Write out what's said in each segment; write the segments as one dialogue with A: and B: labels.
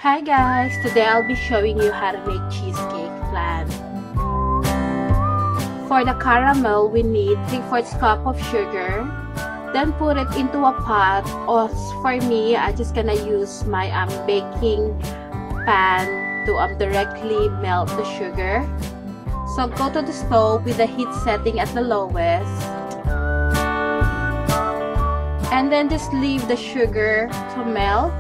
A: Hi guys, today I'll be showing you how to make cheesecake flan. For the caramel, we need 3/4 cup of sugar. Then put it into a pot, or for me, I'm just gonna use my baking pan to directly melt the sugar. So go to the stove with the heat setting at the lowest. And then just leave the sugar to melt.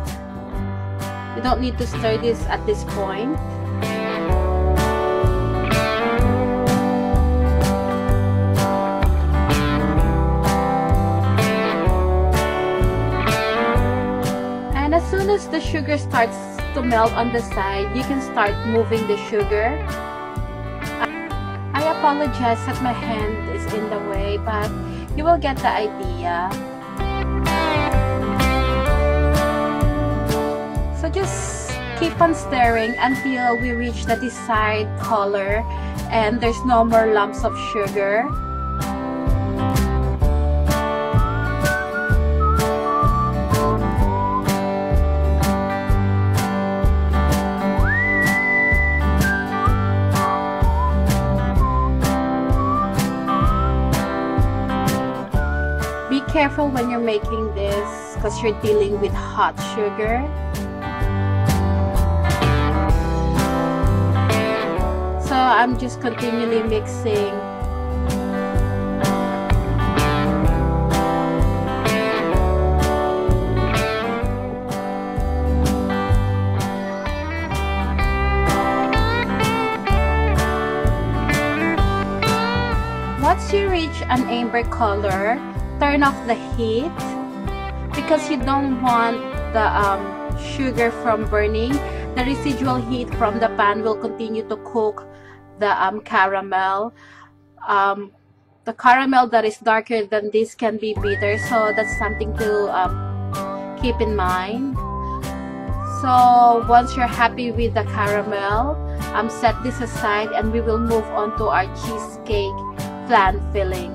A: You don't need to stir this at this point. And as soon as the sugar starts to melt on the side, you can start moving the sugar. I apologize that my hand is in the way, but you will get the idea. So just keep on stirring until we reach the desired color and there's no more lumps of sugar. Be careful when you're making this because you're dealing with hot sugar. So I'm just continually mixing. Once you reach an amber color, turn off the heat because you don't want the sugar from burning. The residual heat from the pan will continue to cook the caramel. The caramel that is darker than this can be bitter, so that's something to keep in mind. So once you're happy with the caramel, set this aside and we will move on to our cheesecake flan filling.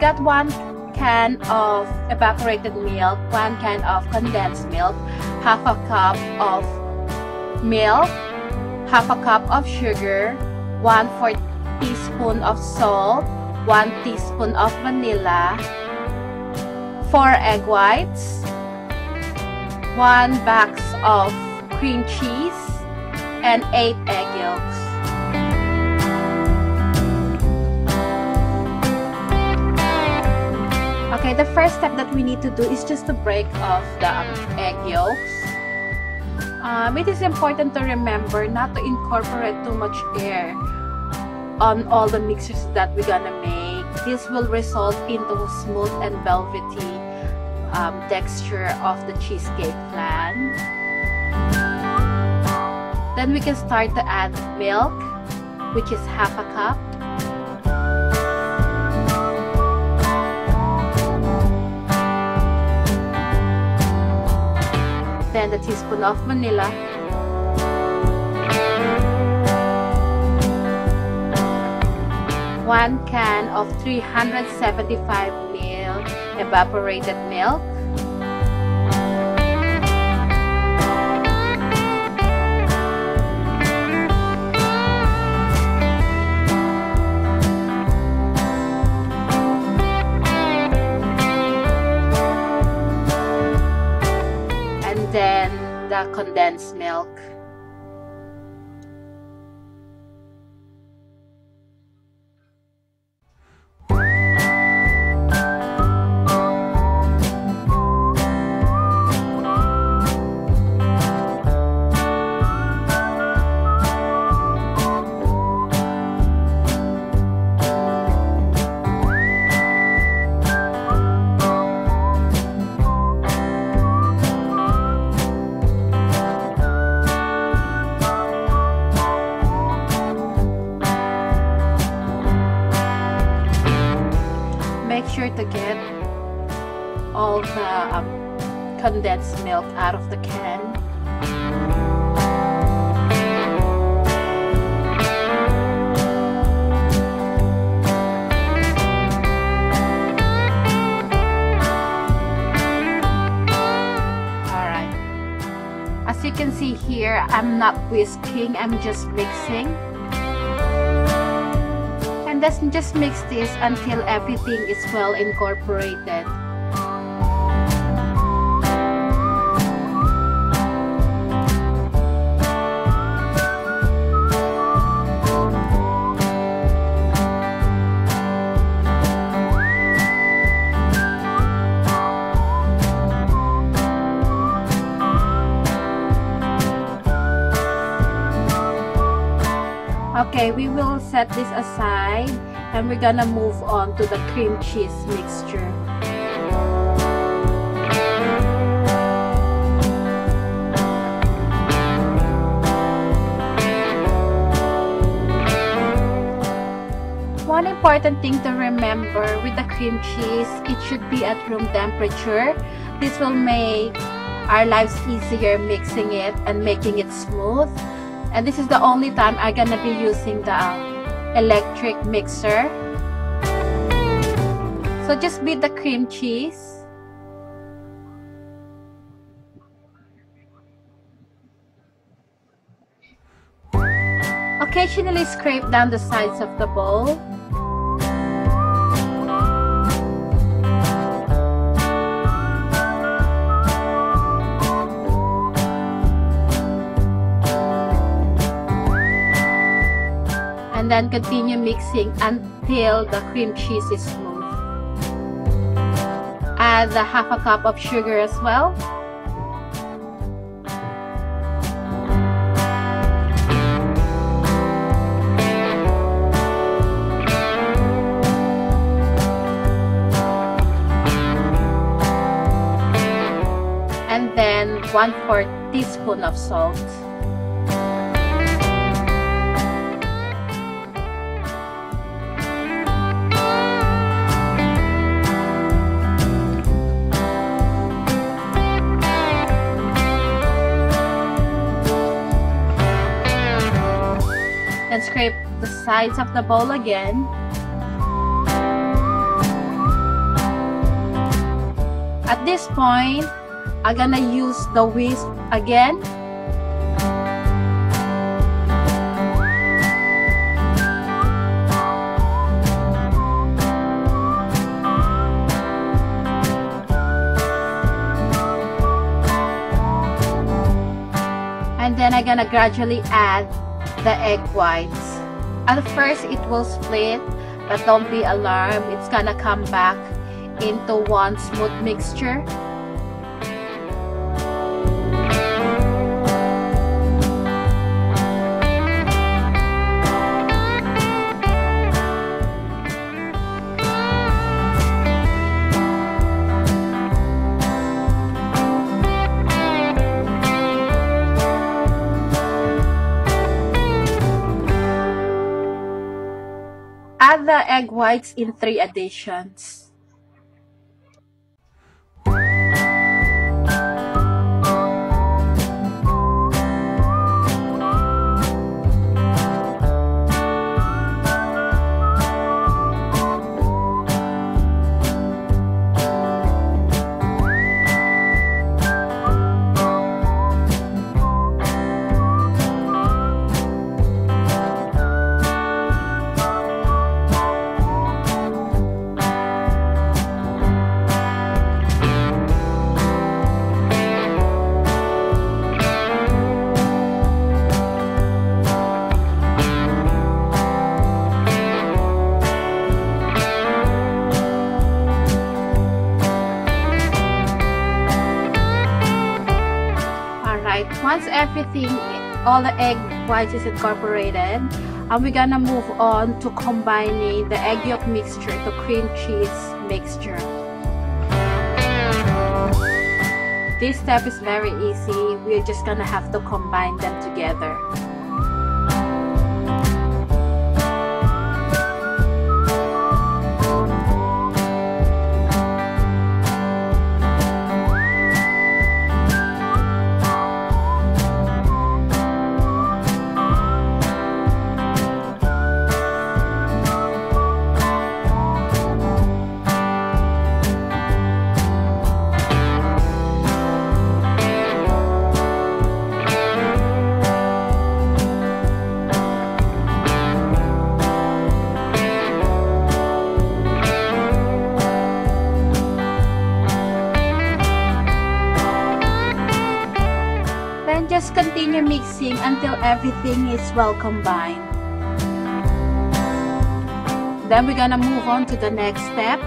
A: Got 1 can of evaporated milk, 1 can of condensed milk, half a cup of milk, half a cup of sugar, 1/4 teaspoon of salt, 1 teaspoon of vanilla, 4 egg whites, 1 box of cream cheese, and 8 egg yolks. Okay, the first step that we need to do is just to break off the egg yolks. It is important to remember not to incorporate too much air on all the mixtures that we're gonna make. This will result into a smooth and velvety texture of the cheesecake flan. Then we can start to add milk, which is half a cup. Then a teaspoon of vanilla, one can of 375 ml evaporated milk, then the condensed milk. Make sure to get all the condensed milk out of the can. I'm not whisking, I'm just mixing. And then just mix this until everything is well incorporated. Okay, we will set this aside and we're gonna move on to the cream cheese mixture. One important thing to remember with the cream cheese, it should be at room temperature. This will make our lives easier mixing it and making it smooth. And this is the only time I'm gonna be using the electric mixer. So just beat the cream cheese. Occasionally scrape down the sides of the bowl. And then continue mixing until the cream cheese is smooth. Add a half a cup of sugar as well. And then 1/4 teaspoon of salt. And scrape the sides of the bowl again. At this point, I'm gonna use the whisk again. And then I'm gonna gradually add the egg whites. At first it will split, but don't be alarmed, it's gonna come back into one smooth mixture. Add the egg whites in 3 additions. Once everything, all the egg whites is incorporated, we're gonna move on to combining the egg yolk mixture to cream cheese mixture. This step is very easy. We're just gonna have to combine them together. mixing until everything is well combined. Then we're gonna move on to the next step.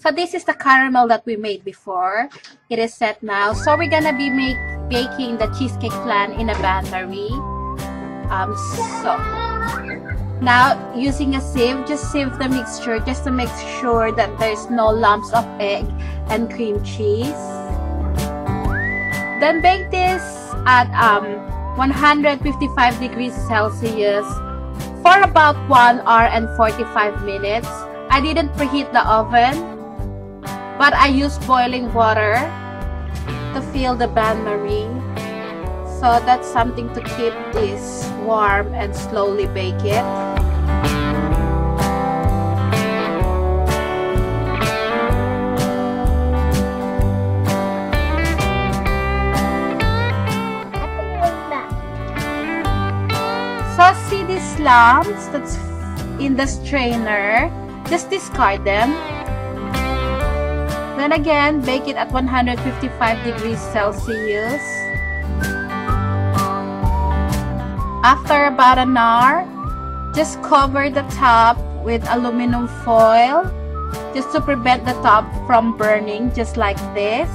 A: So this is the caramel that we made before. It is set now. So we're gonna be baking the cheesecake flan in a bakery. So now using a sieve, just sieve the mixture just to make sure that there's no lumps of egg and cream cheese. Then bake this at 155 degrees Celsius for about 1 hour and 45 minutes. I didn't preheat the oven, but I used boiling water to fill the bain-marie. So that's something to keep this warm and slowly bake it. So see these lumps that's in the strainer, just discard them. Then again, bake it at 155 degrees Celsius. After about an hour, just cover the top with aluminum foil just to prevent the top from burning, just like this.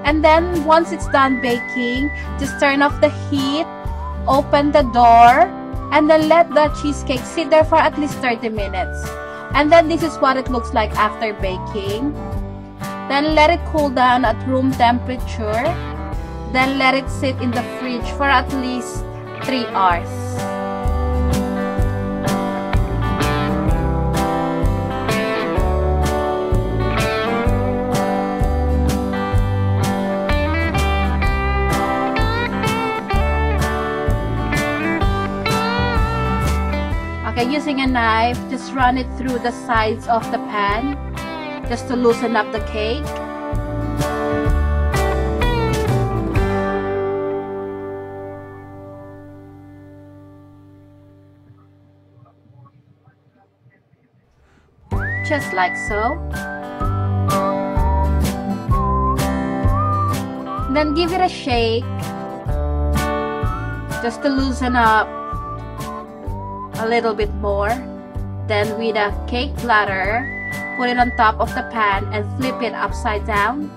A: And then once it's done baking, just turn off the heat, open the door, and then let the cheesecake sit there for at least 30 minutes. And then this is what it looks like after baking. Then let it cool down at room temperature. Then let it sit in the fridge for at least 3 hours. Okay, using a knife, just run it through the sides of the pan, just to loosen up the cake. Just like so. Then give it a shake, just to loosen up a little bit more. Then with a cake platter, put it on top of the pan and flip it upside down.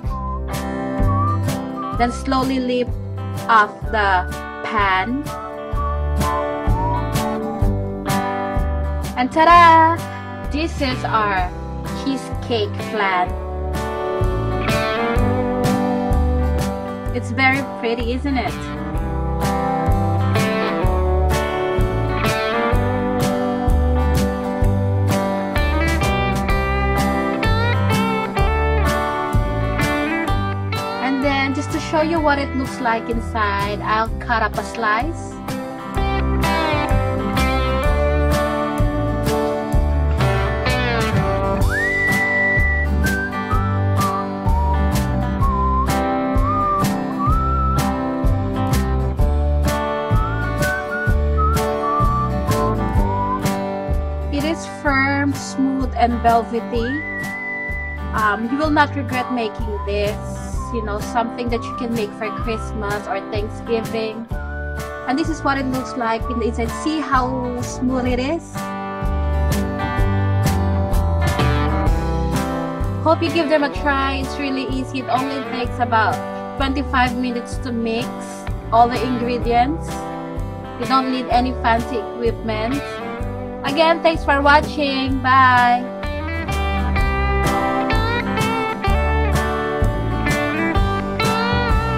A: Then slowly lift off the pan. And ta-da! This is our cheesecake flan. It's very pretty, isn't it? Just to show you what it looks like inside, I'll cut up a slice. It is firm, smooth, and velvety. You will not regret making this. You know, something that you can make for Christmas or Thanksgiving. And this is what it looks like in the inside. See how smooth it is? Hope you give them a try. It's really easy. It only takes about 25 minutes to mix all the ingredients. You don't need any fancy equipment. Again, thanks for watching. Bye!